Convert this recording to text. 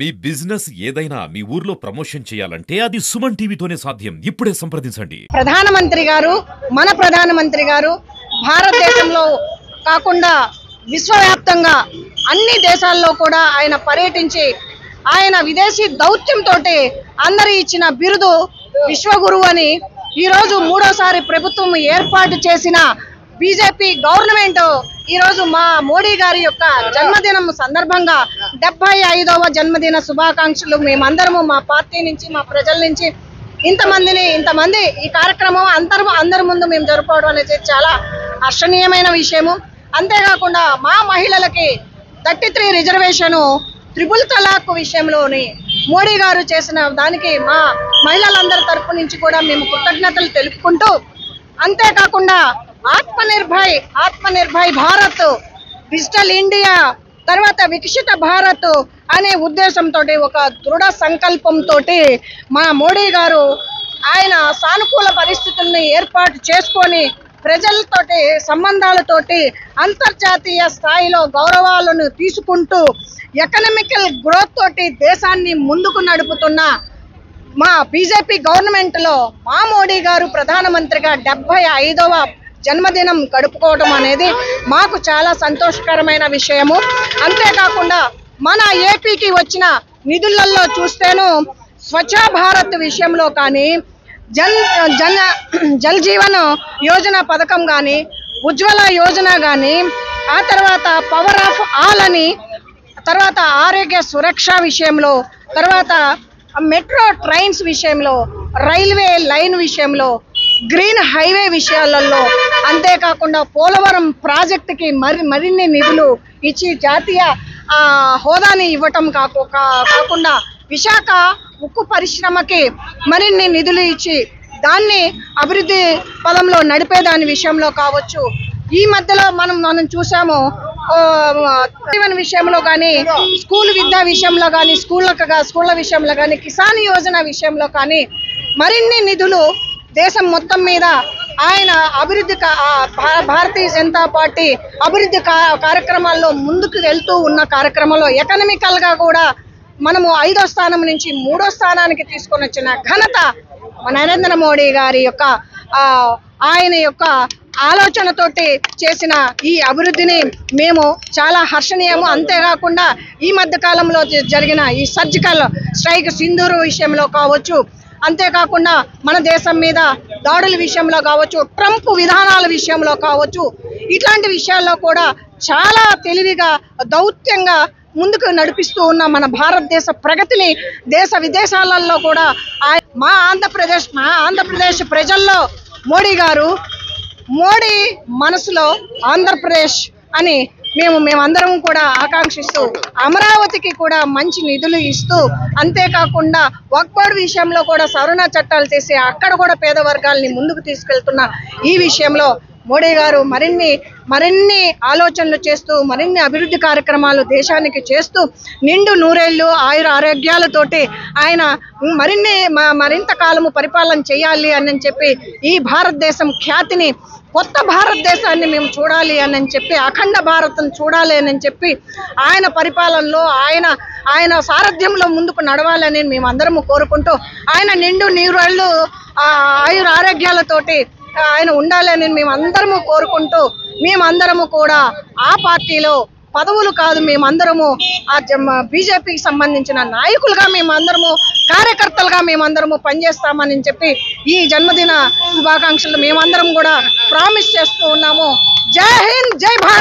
మీ business ఏదైనా మీ ఊర్లో promotion చేయాలంటే అది సుమన్ టీవీతోనే సాధ్యం. ఇప్పుడే సంప్రదించండి. ప్రధానమంత్రి గారు మన ప్రధానమంత్రి గారు భారతదేశంలో కాకుండా విశ్వవ్యాప్తంగా అన్ని దేశాల్లో కూడా ఆయన పర్యటించి ఆయన విదేశీ దౌత్యంతో అందరి ఇచ్చిన బిరుదు విశ్వగురువు అని ఈ రోజు మూడోసారి ప్రభుత్వం ఏర్పాటు చేసిన బీజేపీ గవర్నమెంట్ ఈ రోజు మా మోడీ గారి యొక్క జన్మదినం సందర్భంగా 75వ జన్మదిన శుభాకాంక్షలు మేమందరము మా పార్టీ నుంచి మా ప్రజల నుంచి ఇంతమంది ఈ కార్యక్రమం అందరి ముందు మేము జరుపుకోవడం అనేది చాలా హర్షణీయమైన విషయము. అంతేకాకుండా మా మహిళలకి 33 రిజర్వేషన్ ట్రిపుల్ తలాక్ విషయంలోని మోడీ గారు చేసిన దానికి మా మహిళలందరి తరపు నుంచి కూడా మేము కృతజ్ఞతలు తెలుపుకుంటూ, అంతేకాకుండా ఆత్మనిర్భర్ భారత్, డిజిటల్ ఇండియా, తర్వాత వికసిత భారత్ అనే ఉద్దేశంతో ఒక దృఢ సంకల్పంతో మా మోడీ గారు ఆయన సానుకూల పరిస్థితుల్ని ఏర్పాటు చేసుకొని ప్రజలతోటి సంబంధాలతోటి అంతర్జాతీయ స్థాయిలో గౌరవాలను తీసుకుంటూ ఎకనామికల్ గ్రోత్ తోటి దేశాన్ని ముందుకు నడుపుతున్న మా బీజేపీ గవర్నమెంట్ లో మా మోడీ గారు ప్రధానమంత్రిగా 75వ జన్మదినం గడుపుకోవడం అనేది మాకు చాలా సంతోషకరమైన విషయము. అంతేకాకుండా మన ఏపీకి వచ్చిన నిధులలో చూస్తేను స్వచ్ఛ భారత్ విషయంలో కానీ జల్ జీవన్ యోజన పథకం కానీ ఉజ్వల యోజన కానీ ఆ తర్వాత పవర్ ఆఫ్ ఆల్ అని, తర్వాత ఆరోగ్య సురక్ష విషయంలో, తర్వాత మెట్రో ట్రైన్స్ విషయంలో, రైల్వే లైన్ విషయంలో, గ్రీన్ హైవే విషయాలలో, అంతేకాకుండా పోలవరం ప్రాజెక్టుకి మరిన్ని నిధులు ఇచ్చి జాతీయ హోదాని ఇవ్వటం కాకుండా విశాఖ ఉక్కు పరిశ్రమకి మరిన్ని నిధులు ఇచ్చి దాన్ని అభివృద్ధి పదంలో నడిపేదాని విషయంలో కావచ్చు. ఈ మధ్యలో మనం చూసాము విషయంలో కానీ, స్కూల్ విద్యా విషయంలో కానీ, స్కూళ్ళ విషయంలో కానీ, కిసాన్ యోజన విషయంలో కానీ మరిన్ని నిధులు దేశం మొత్తం మీద ఆయన అభివృద్ధి భారతీయ జనతా పార్టీ అభివృద్ధి కార్యక్రమాల్లో ముందుకు వెళ్తూ ఉన్న కార్యక్రమంలో ఎకనామికల్ గా కూడా మనము 5వ స్థానం నుంచి 3వ స్థానానికి తీసుకొని వచ్చిన ఘనత నరేంద్ర మోడీ గారి యొక్క ఆయన యొక్క ఆలోచనతోటి చేసిన ఈ అభివృద్ధిని మేము చాలా హర్షణీయము. అంతేకాకుండా ఈ మధ్య కాలంలో జరిగిన ఈ సర్జికల్ స్ట్రైక్ సింధూరు విషయంలో కావచ్చు, అంతేకాకుండా మన దేశం మీద దాడుల విషయంలో కావచ్చు, ట్రంప్ విధానాల విషయంలో కావచ్చు, ఇట్లాంటి విషయాల్లో కూడా చాలా తెలివిగా దౌత్యంగా ముందుకు నడిపిస్తూ ఉన్న మన భారతదేశ ప్రగతిని దేశ విదేశాలలో కూడా మా ఆంధ్రప్రదేశ్ ప్రజల్లో మోడీ మనసులో ఆంధ్రప్రదేశ్ అని మేమందరం కూడా ఆకాంక్షిస్తూ అమరావతికి కూడా మంచి నిధులు ఇస్తూ, అంతేకాకుండా వక్ఫ్ బోర్డు విషయంలో కూడా సవరణ చట్టాలు చేసి అక్కడ కూడా పేద వర్గాలని ముందుకు తీసుకెళ్తున్న ఈ విషయంలో మోడీ గారు మరిన్ని ఆలోచనలు చేస్తూ మరిన్ని అభివృద్ధి కార్యక్రమాలు దేశానికి చేస్తూ నిండు నూరేళ్లు ఆరోగ్యాలతోటి ఆయన మరింత కాలము పరిపాలన చేయాలి అని చెప్పి ఈ భారతదేశం ఖ్యాతిని, కొత్త భారతదేశాన్ని మేము చూడాలి అని చెప్పి, అఖండ భారతం చూడాలి అని చెప్పి ఆయన పరిపాలనలో ఆయన సారథ్యంలో ముందుకు నడవాలని మేమందరము కోరుకుంటూ ఆయన నిండు నీరేళ్లు ఆరోగ్యాలతోటి ఆయన ఉండాలని మేమందరము కోరుకుంటూ, మేమందరము కూడా ఆ పార్టీలో పదవులు కాదు, మేమందరము ఆ బీజేపీకి సంబంధించిన నాయకులుగా మేమందరము కార్యకర్తలుగా మేమందరము పనిచేస్తామని చెప్పి ఈ జన్మదిన శుభాకాంక్షలు మేమందరం కూడా ప్రామిస్ చేస్తూ ఉన్నాము. జై హింద్, జై భారత్.